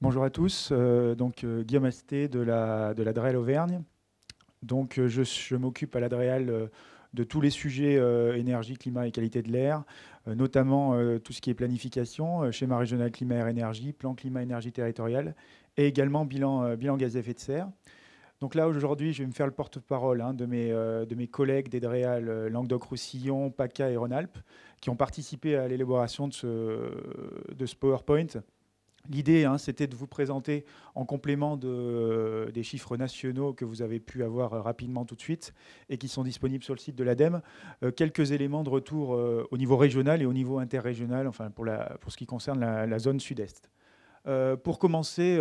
Bonjour à tous, Guillaume Asté de la DREAL Auvergne. Je m'occupe à la DREAL de tous les sujets énergie, climat et qualité de l'air, notamment tout ce qui est planification, schéma régional climat air énergie, plan climat énergie territorial et également bilan gaz à effet de serre. Donc là aujourd'hui je vais me faire le porte-parole de mes collègues des DREAL Languedoc-Roussillon, PACA et Rhône-Alpes qui ont participé à l'élaboration de ce PowerPoint. L'idée, c'était de vous présenter, en complément des chiffres nationaux que vous avez pu avoir rapidement tout de suite et qui sont disponibles sur le site de l'ADEME, quelques éléments de retour au niveau régional et au niveau interrégional, enfin pour ce qui concerne la zone sud-est. Pour commencer,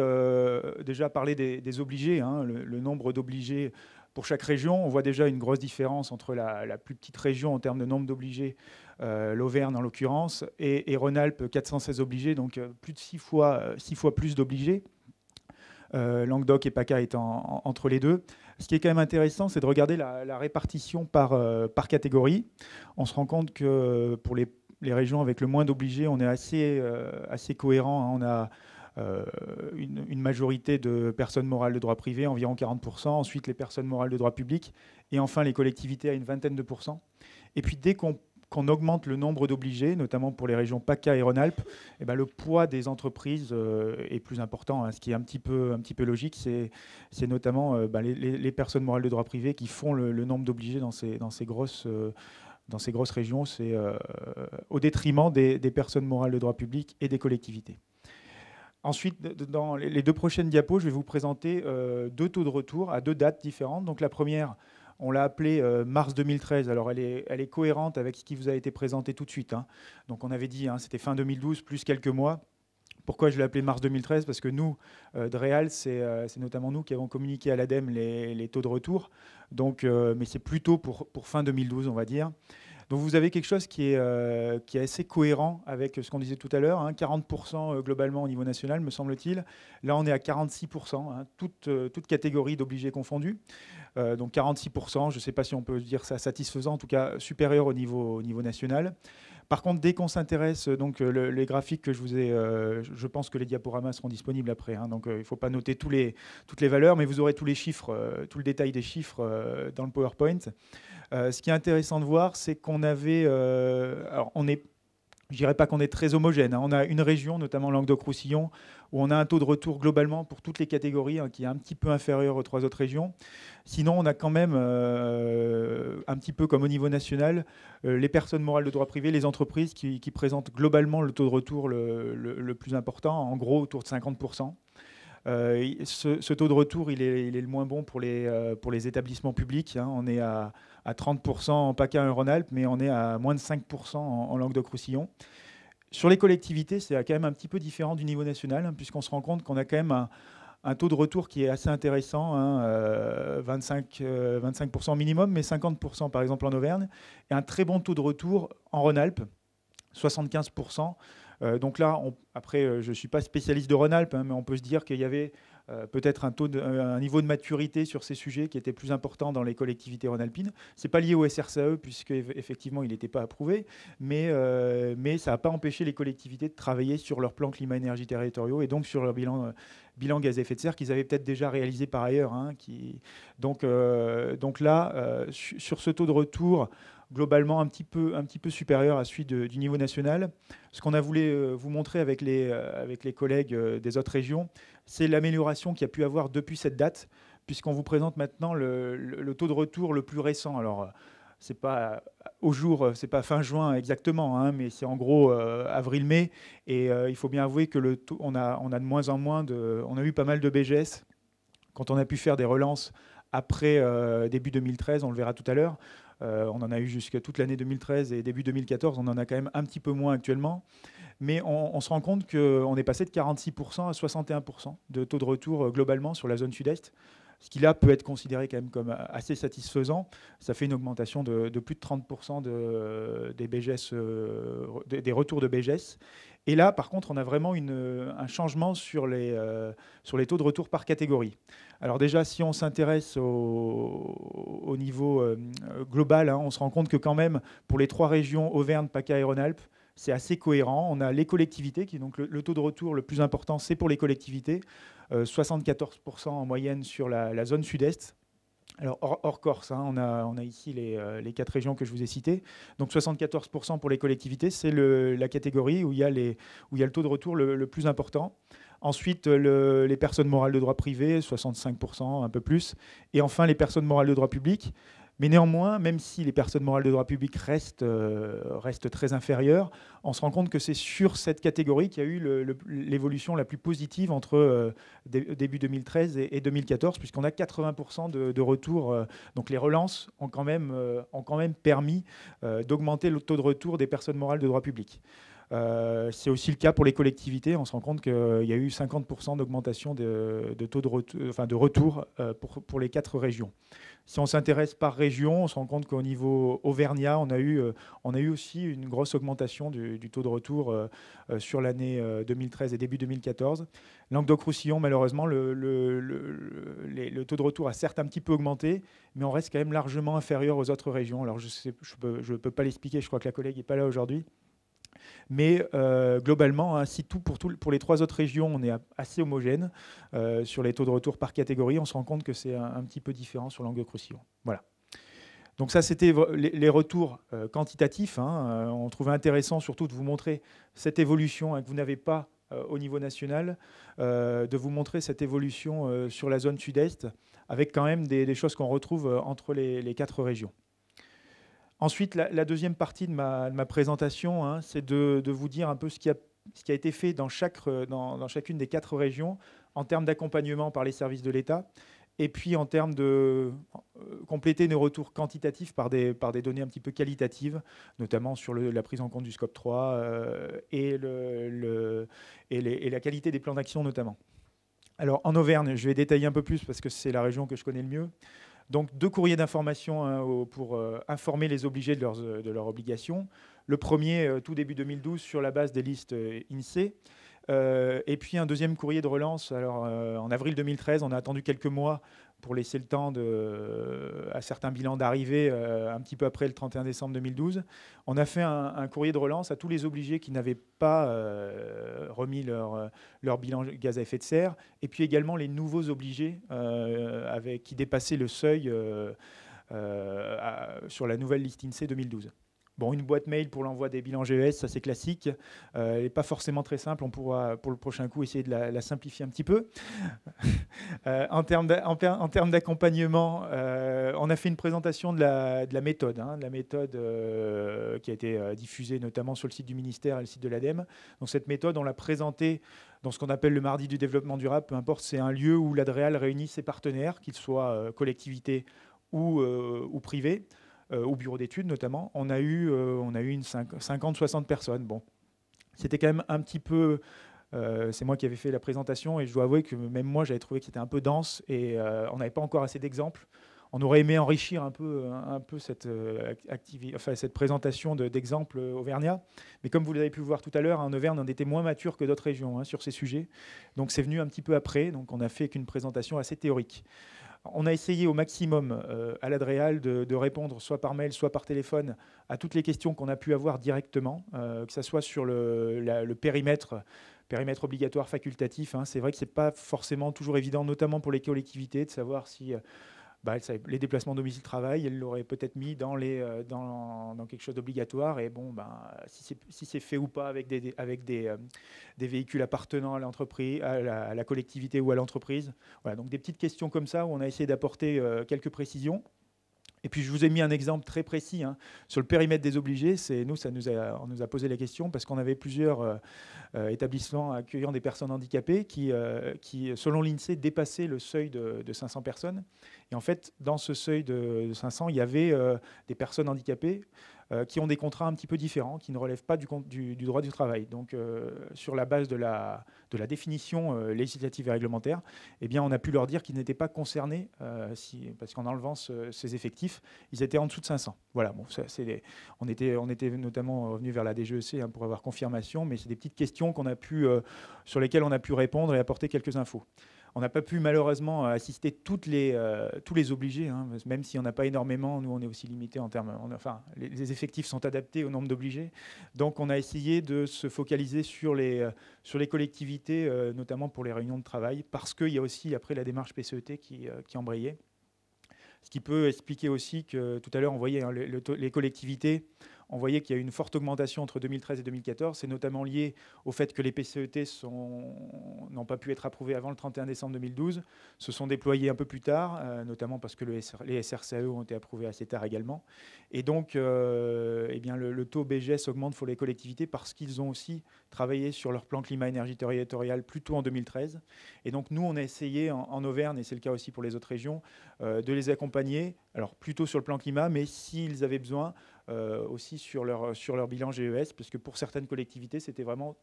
déjà parler des obligés, le nombre d'obligés pour chaque région. On voit déjà une grosse différence entre la plus petite région en termes de nombre d'obligés, l'Auvergne en l'occurrence, et Rhône-Alpes, 416 obligés, donc plus de 6 fois plus d'obligés. Languedoc et PACA étant entre les deux. Ce qui est quand même intéressant, c'est de regarder la répartition par catégorie. On se rend compte que pour les régions avec le moins d'obligés, on est assez cohérent. On a une majorité de personnes morales de droit privé, environ 40%, ensuite les personnes morales de droit public, et enfin les collectivités à une vingtaine de pourcents. Et puis dès qu'on augmente le nombre d'obligés, notamment pour les régions PACA et Rhône-Alpes, eh ben, le poids des entreprises est plus important. Ce qui est un petit peu logique, c'est notamment les personnes morales de droit privé qui font le nombre d'obligés dans ces grosses régions. C'est au détriment des personnes morales de droit public et des collectivités. Ensuite, dans les deux prochaines diapos, je vais vous présenter deux taux de retour à deux dates différentes. Donc la première, on l'a appelée mars 2013. Alors elle est cohérente avec ce qui vous a été présenté tout de suite. Donc on avait dit, c'était fin 2012 plus quelques mois. Pourquoi je l'ai appelé mars 2013? Parce que nous, DREAL, c'est notamment nous qui avons communiqué à l'ADEME les taux de retour. Donc, mais c'est plutôt pour fin 2012, on va dire. Donc vous avez quelque chose qui est assez cohérent avec ce qu'on disait tout à l'heure, 40% globalement au niveau national, me semble-t-il. Là, on est à 46%, toute catégorie d'obligés confondus. Donc 46%, je ne sais pas si on peut dire ça satisfaisant, en tout cas supérieur au niveau national. Par contre, dès qu'on s'intéresse, les graphiques que je vous ai, je pense que les diaporamas seront disponibles après. Donc il ne faut pas noter toutes les valeurs, mais vous aurez tous les chiffres, tout le détail des chiffres dans le PowerPoint. Ce qui est intéressant de voir, c'est qu'on avait, alors je dirais pas qu'on est très homogène. On a une région, notamment Languedoc-Roussillon, où on a un taux de retour globalement pour toutes les catégories qui est un petit peu inférieur aux trois autres régions. Sinon, on a quand même, un petit peu comme au niveau national, les personnes morales de droit privé, les entreprises qui présentent globalement le taux de retour le plus important, en gros autour de 50%. Ce taux de retour, il est le moins bon pour les établissements publics. On est à 30% en PACA et Rhône-Alpes, mais on est à moins de 5% en Languedoc-Roussillon. Sur les collectivités, c'est quand même un petit peu différent du niveau national, puisqu'on se rend compte qu'on a quand même un taux de retour qui est assez intéressant, 25% minimum, mais 50% par exemple en Auvergne, et un très bon taux de retour en Rhône-Alpes, 75%. Donc là, après, je ne suis pas spécialiste de Rhône-Alpes, mais on peut se dire qu'il y avait peut-être un niveau de maturité sur ces sujets qui était plus important dans les collectivités rhône-alpines. Ce n'est pas lié au SRCAE, puisqu'effectivement, il n'était pas approuvé, mais ça n'a pas empêché les collectivités de travailler sur leur plan climat-énergie territoriaux et donc sur leur bilan gaz à effet de serre qu'ils avaient peut-être déjà réalisé par ailleurs. Donc là, sur ce taux de retour, globalement un petit peu supérieur à celui du niveau national. Ce qu'on a voulu vous montrer avec les collègues des autres régions, c'est l'amélioration qu'il y a pu avoir depuis cette date, puisqu'on vous présente maintenant le taux de retour le plus récent. Alors, c'est pas c'est pas fin juin exactement, mais c'est en gros avril-mai. Et il faut bien avouer que on a de moins en moins on a eu pas mal de BGS quand on a pu faire des relances après début 2013, on le verra tout à l'heure. On en a eu jusqu'à toute l'année 2013 et début 2014. On en a quand même un petit peu moins actuellement. Mais on se rend compte qu'on est passé de 46% à 61% de taux de retour globalement sur la zone sud-est. Ce qui là peut être considéré quand même comme assez satisfaisant. Ça fait une augmentation de plus de 30% des BGS, des retours de BGS. Et là, par contre, on a vraiment un changement sur les taux de retour par catégorie. Alors déjà, si on s'intéresse au niveau global, on se rend compte que quand même, pour les trois régions, Auvergne, PACA et Rhône-Alpes, c'est assez cohérent. On a les collectivités, qui donc le taux de retour le plus important, c'est pour les collectivités, 74% en moyenne sur la zone sud-est. Alors, hors Corse, hein, on a ici les 4 régions que je vous ai citées. Donc, 74% pour les collectivités, c'est la catégorie où il y a le taux de retour le plus important. Ensuite, les personnes morales de droit privé, 65%, un peu plus. Et enfin, les personnes morales de droit public. Mais néanmoins, même si les personnes morales de droit public restent très inférieures, on se rend compte que c'est sur cette catégorie qu'il y a eu l'évolution la plus positive entre début 2013 et 2014, puisqu'on a 80% de retour. Donc les relances ont quand même permis d'augmenter le taux de retour des personnes morales de droit public. C'est aussi le cas pour les collectivités. On se rend compte qu'il y a eu 50% d'augmentation de taux de retour pour les 4 régions. Si on s'intéresse par région, on se rend compte qu'au niveau Auvergnat, on a eu aussi une grosse augmentation du taux de retour sur l'année 2013 et début 2014. Languedoc-Roussillon, malheureusement, le taux de retour a certes un petit peu augmenté, mais on reste quand même largement inférieur aux autres régions. Alors je ne peux pas l'expliquer, je crois que la collègue n'est pas là aujourd'hui. Mais globalement, hein, si pour les 3 autres régions, on est assez homogène sur les taux de retour par catégorie, on se rend compte que c'est un petit peu différent sur Languedoc-Roussillon. Voilà. Donc ça, c'était les retours quantitatifs. Hein. On trouvait intéressant surtout de vous montrer cette évolution que vous n'avez pas au niveau national, de vous montrer cette évolution sur la zone sud-est, avec quand même des choses qu'on retrouve entre les 4 régions. Ensuite, la deuxième partie de ma présentation, hein, c'est de vous dire un peu ce qui a été fait dans chacune des 4 régions en termes d'accompagnement par les services de l'État, et puis en termes de compléter nos retours quantitatifs par des données un petit peu qualitatives, notamment sur la prise en compte du scope 3 et la qualité des plans d'action notamment. Alors en Auvergne, je vais détailler un peu plus parce que c'est la région que je connais le mieux. Donc 2 courriers d'information hein, pour informer les obligés de leurs obligations. Le premier, tout début 2012, sur la base des listes INSEE. Et puis un deuxième courrier de relance. Alors, en avril 2013, on a attendu quelques mois pour laisser le temps à certains bilans d'arriver un petit peu après le 31 décembre 2012. On a fait un courrier de relance à tous les obligés qui n'avaient pas remis leur bilan gaz à effet de serre, et puis également les nouveaux obligés qui dépassaient le seuil sur la nouvelle liste INSEE 2012. Bon, une boîte mail pour l'envoi des bilans GES, ça c'est classique. Elle n'est pas forcément très simple. On pourra, pour le prochain coup, essayer de la simplifier un petit peu. En termes d'accompagnement, on a fait une présentation de la méthode, hein, qui a été diffusée notamment sur le site du ministère et le site de l'ADEME. Donc cette méthode, on l'a présentée dans ce qu'on appelle le mardi du développement durable. Peu importe, c'est un lieu où l'Adréal réunit ses partenaires, qu'ils soient collectivités ou privés. Au bureau d'études notamment, on a eu une 50-60 personnes. Bon, c'était quand même un petit peu... c'est moi qui avais fait la présentation et je dois avouer que même moi, j'avais trouvé que c'était un peu dense et on n'avait pas encore assez d'exemples. On aurait aimé enrichir un peu cette présentation d'exemples auvergnats. Mais comme vous l'avez pu voir tout à l'heure, en Auvergne, on était moins mature que d'autres régions hein, sur ces sujets. Donc c'est venu un petit peu après. Donc on a fait qu'une présentation assez théorique. On a essayé au maximum à l'Adréal de répondre soit par mail, soit par téléphone à toutes les questions qu'on a pu avoir directement, que ce soit sur le périmètre obligatoire facultatif. Hein. C'est vrai que ce n'est pas forcément toujours évident, notamment pour les collectivités, de savoir si les déplacements domicile-travail, elles l'auraient peut-être mis dans quelque chose d'obligatoire. Et bon, si c'est fait ou pas avec des véhicules appartenant à l'entreprise, à la collectivité ou à l'entreprise. Voilà, donc des petites questions comme ça où on a essayé d'apporter quelques précisions. Et puis je vous ai mis un exemple très précis hein, sur le périmètre des obligés. On nous a posé la question parce qu'on avait plusieurs établissements accueillant des personnes handicapées qui selon l'INSEE, dépassaient le seuil de 500 personnes. Et en fait, dans ce seuil de 500, il y avait des personnes handicapées qui ont des contrats un petit peu différents, qui ne relèvent pas du droit du travail. Donc, sur la base de la définition législative et réglementaire, eh bien, on a pu leur dire qu'ils n'étaient pas concernés, parce qu'en enlevant ces effectifs, ils étaient en dessous de 500. Voilà, bon, on était notamment revenu vers la DGEC hein, pour avoir confirmation, mais c'est des petites questions sur lesquelles on a pu répondre et apporter quelques infos. On n'a pas pu malheureusement assister tous les obligés, hein, même si on n'a pas énormément, nous on est aussi limité en termes, enfin les effectifs sont adaptés au nombre d'obligés. Donc on a essayé de se focaliser sur les collectivités, notamment pour les réunions de travail, parce qu'il y a aussi après la démarche PCET qui embrayait. Ce qui peut expliquer aussi que tout à l'heure on voyait, hein, les collectivités, on voyait qu'il y a eu une forte augmentation entre 2013 et 2014. C'est notamment lié au fait que les PCET n'ont pas pu être approuvés avant le 31 décembre 2012, se sont déployés un peu plus tard, notamment parce que les SRCAE ont été approuvés assez tard également. Et donc, eh bien, le taux BGS augmente pour les collectivités parce qu'ils ont aussi travaillé sur leur plan climat-énergie territorial plus tôt en 2013. Et donc, nous, on a essayé en Auvergne, et c'est le cas aussi pour les autres régions, de les accompagner, alors plutôt sur le plan climat, mais s'ils avaient besoin, aussi sur leur bilan GES, parce que pour certaines collectivités, c'était vraiment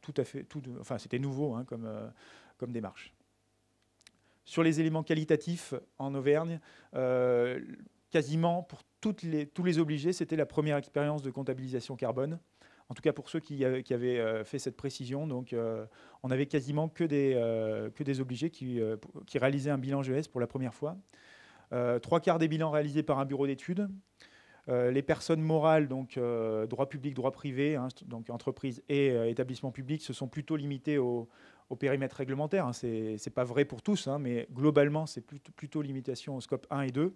enfin, c'était nouveau, hein, comme démarche. Sur les éléments qualitatifs en Auvergne, quasiment pour tous les obligés, c'était la première expérience de comptabilisation carbone. En tout cas pour ceux qui avaient fait cette précision. Donc on avait quasiment que des obligés qui réalisaient un bilan GES pour la première fois. 3/4 des bilans réalisés par un bureau d'études. Les personnes morales, donc droit public, droit privé, hein, donc entreprises et établissements publics, se sont plutôt limités au périmètre réglementaire. Hein. Ce n'est pas vrai pour tous, hein, mais globalement, c'est plutôt limitation au scope 1 et 2.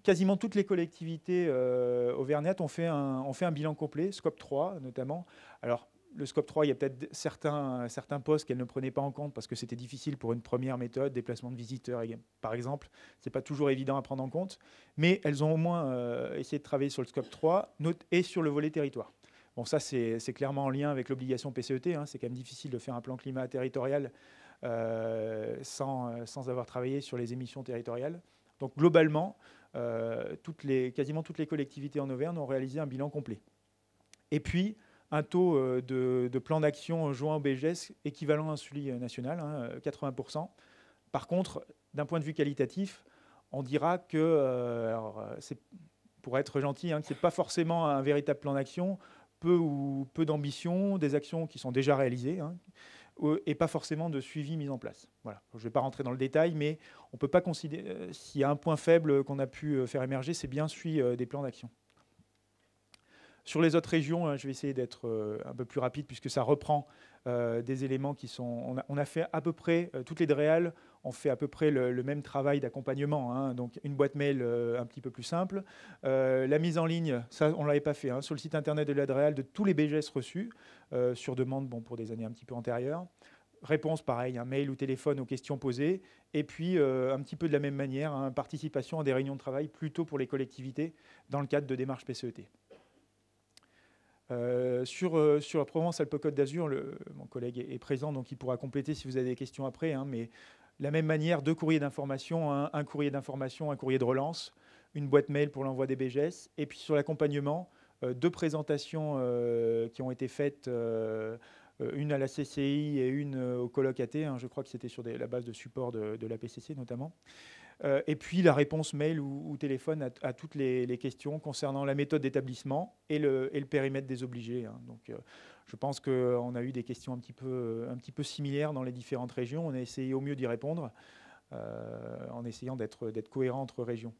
Quasiment toutes les collectivités auvergnates ont fait un bilan complet, scope 3 notamment. Alors, le scope 3, il y a peut-être certains postes qu'elles ne prenaient pas en compte parce que c'était difficile pour une première méthode, déplacement de visiteurs, par exemple. Ce n'est pas toujours évident à prendre en compte. Mais elles ont au moins essayé de travailler sur le scope 3 et sur le volet territoire. Bon, ça, c'est clairement en lien avec l'obligation PCET. Hein. C'est quand même difficile de faire un plan climat territorial sans avoir travaillé sur les émissions territoriales. Donc, globalement, quasiment toutes les collectivités en Auvergne ont réalisé un bilan complet. Et puis, un taux de plan d'action joint au BGS équivalent à celui national, hein, 80%. Par contre, d'un point de vue qualitatif, on dira que, c'est, pour être gentil, hein, que ce n'est pas forcément un véritable plan d'action, peu d'ambition, des actions qui sont déjà réalisées, hein, et pas forcément de suivi mis en place. Voilà. Je ne vais pas rentrer dans le détail, mais on ne peut pas considérer, s'il y a un point faible qu'on a pu faire émerger, c'est bien celui des plans d'action. Sur les autres régions, je vais essayer d'être un peu plus rapide puisque ça reprend des éléments qui sont... On a fait à peu près, toutes les DREAL ont fait à peu près le même travail d'accompagnement. Hein, donc une boîte mail un petit peu plus simple. La mise en ligne, ça on ne l'avait pas fait, hein, sur le site internet de la DREAL de tous les BGS reçus, sur demande pour des années un petit peu antérieures. Réponse, pareil, un mail ou téléphone aux questions posées. Et puis, un petit peu de la même manière, hein, participation à des réunions de travail plutôt pour les collectivités dans le cadre de démarches PCET. Sur la Provence-Alpes-Côte d'Azur, mon collègue est présent, donc il pourra compléter si vous avez des questions après. Hein, mais de la même manière, 2 courriers d'information, un courrier d'information, un courrier de relance, une boîte mail pour l'envoi des BGS. Et puis sur l'accompagnement, 2 présentations qui ont été faites, une à la CCI et une au colloque AT. Hein, je crois que c'était sur la base de support de la PCC notamment. Et puis la réponse mail ou téléphone à toutes les questions concernant la méthode d'établissement et le périmètre des obligés. Hein. Donc, je pense qu'on a eu des questions un petit peu similaires dans les différentes régions. On a essayé au mieux d'y répondre en essayant d'être cohérent entre régions.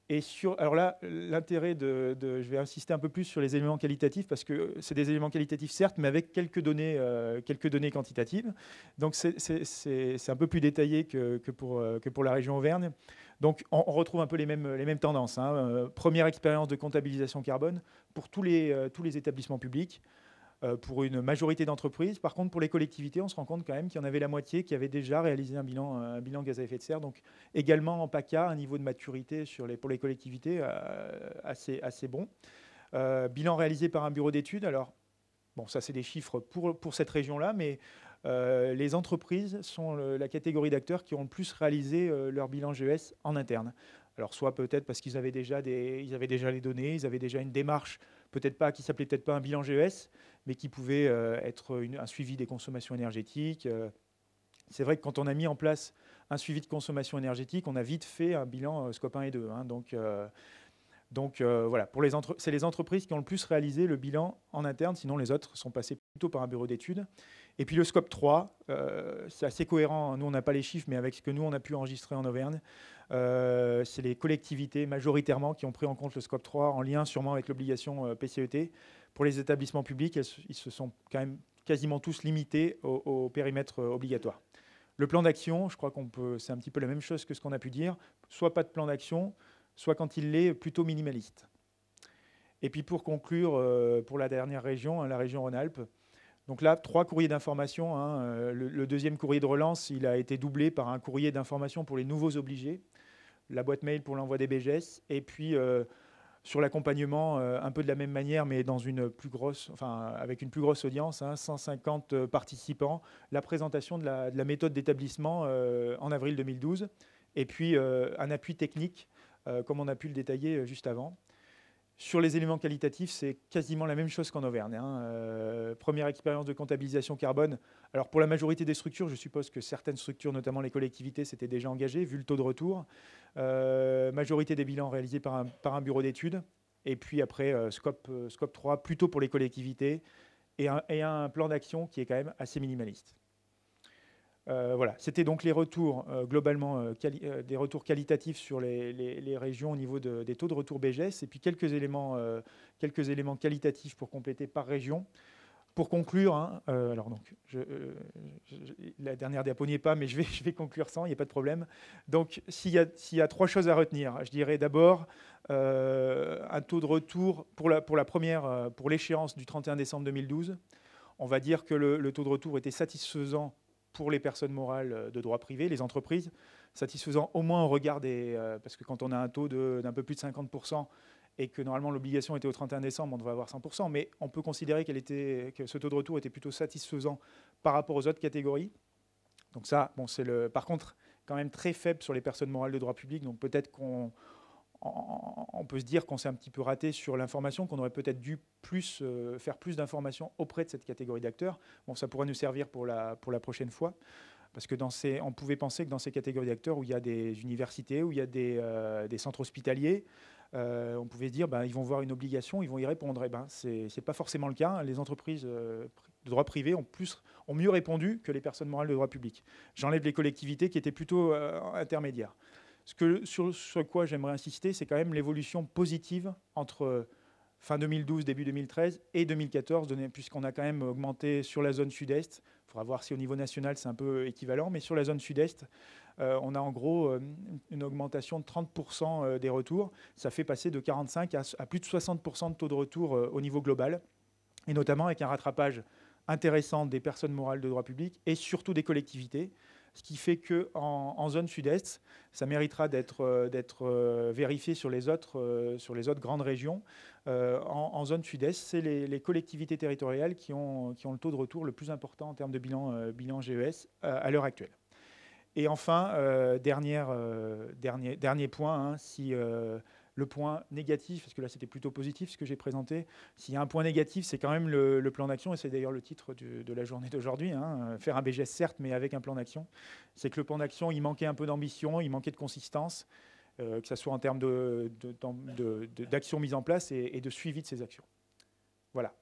Et alors là, l'intérêt je vais insister un peu plus sur les éléments qualitatifs parce que c'est des éléments qualitatifs certes, mais avec quelques données quantitatives. Donc c'est un peu plus détaillé que pour la région Auvergne. Donc on retrouve un peu les mêmes tendances. Hein. Première expérience de comptabilisation carbone pour tous les établissements publics. Pour une majorité d'entreprises. Par contre, pour les collectivités, on se rend compte quand même qu'il y en avait la moitié qui avaient déjà réalisé un bilan gaz à effet de serre. Donc également en PACA, un niveau de maturité pour les collectivités assez bon. Bilan réalisé par un bureau d'études. Alors, bon, ça c'est des chiffres pour cette région-là, mais les entreprises sont la catégorie d'acteurs qui ont le plus réalisé leur bilan GES en interne. Alors soit peut-être parce qu'ils avaient déjà les données, ils avaient déjà une démarche, qui s'appelait peut-être pas un bilan GES, mais qui pouvait être un suivi des consommations énergétiques. C'est vrai que quand on a mis en place un suivi de consommation énergétique, on a vite fait un bilan scope 1 et 2. Hein, donc voilà, c'est les entreprises qui ont le plus réalisé le bilan en interne, sinon les autres sont passés plutôt par un bureau d'études. Et puis le scope 3, c'est assez cohérent. Nous, on n'a pas les chiffres, mais avec ce que nous, on a pu enregistrer en Auvergne, c'est les collectivités majoritairement qui ont pris en compte le scope 3 en lien sûrement avec l'obligation PCET. Pour les établissements publics, ils se sont quand même quasiment tous limités au périmètre obligatoire. Le plan d'action, je crois c'est un petit peu la même chose que ce qu'on a pu dire. Soit pas de plan d'action, soit quand il l'est, plutôt minimaliste. Et puis pour conclure, pour la dernière région, la région Rhône-Alpes, donc là, 3 courriers d'information. Le deuxième courrier de relance, il a été doublé par un courrier d'information pour les nouveaux obligés, la boîte mail pour l'envoi des BGS, et puis sur l'accompagnement, un peu de la même manière, mais dans avec une plus grosse audience, 150 participants, la présentation de la méthode d'établissement en avril 2012, et puis un appui technique, comme on a pu le détailler juste avant. Sur les éléments qualitatifs, c'est quasiment la même chose qu'en Auvergne. Première expérience de comptabilisation carbone. Alors pour la majorité des structures, je suppose que certaines structures, notamment les collectivités, s'étaient déjà engagées, vu le taux de retour. Majorité des bilans réalisés par un bureau d'études. Et puis après, scope 3, plutôt pour les collectivités. Et un plan d'action qui est quand même assez minimaliste. Voilà, c'était donc les retours globalement, des retours qualitatifs sur les régions au niveau des taux de retour BGS, et puis quelques éléments qualitatifs pour compléter par région. Pour conclure, alors donc, la dernière diapo n'y est pas, mais je vais conclure sans, il n'y a pas de problème. Donc, s'il y a 3 choses à retenir, je dirais d'abord un taux de retour pour l'échéance du 31 décembre 2012. On va dire que le taux de retour était satisfaisant pour les personnes morales de droit privé, les entreprises, satisfaisant au moins au regard parce que quand on a un taux d'un peu plus de 50% et que normalement l'obligation était au 31 décembre, on devrait avoir 100%, mais on peut considérer que ce taux de retour était plutôt satisfaisant par rapport aux autres catégories. Donc ça, bon, par contre, quand même très faible sur les personnes morales de droit public, donc peut-être qu'on peut se dire qu'on s'est un petit peu raté sur l'information, qu'on aurait peut-être dû faire plus d'informations auprès de cette catégorie d'acteurs. Bon, ça pourrait nous servir pour la prochaine fois, parce que on pouvait penser que dans ces catégories d'acteurs où il y a des universités, où il y a des centres hospitaliers, on pouvait se dire ils vont voir une obligation, ils vont y répondre. Eh ben, c'est pas forcément le cas. Les entreprises de droit privé ont mieux répondu que les personnes morales de droit public. J'enlève les collectivités qui étaient plutôt intermédiaires. Sur quoi j'aimerais insister, c'est quand même l'évolution positive entre fin 2012, début 2013 et 2014, puisqu'on a quand même augmenté sur la zone sud-est. Il faudra voir si au niveau national c'est un peu équivalent, mais sur la zone sud-est, on a en gros une augmentation de 30% des retours. Ça fait passer de 45 à plus de 60% de taux de retour au niveau global, et notamment avec un rattrapage intéressant des personnes morales de droit public et surtout des collectivités. Ce qui fait qu'en zone sud-est, ça méritera d'être vérifié sur les autres grandes régions. En zone sud-est, c'est les collectivités territoriales qui ont le taux de retour le plus important en termes de bilan GES à l'heure actuelle. Et enfin, dernier point, si le point négatif, parce que là c'était plutôt positif ce que j'ai présenté, s'il y a un point négatif, c'est quand même le plan d'action, et c'est d'ailleurs le titre de la journée d'aujourd'hui, faire un BGS certes, mais avec un plan d'action. C'est que le plan d'action, il manquait un peu d'ambition, il manquait de consistance, que ce soit en termes d'actions mises en place et de suivi de ces actions. Voilà.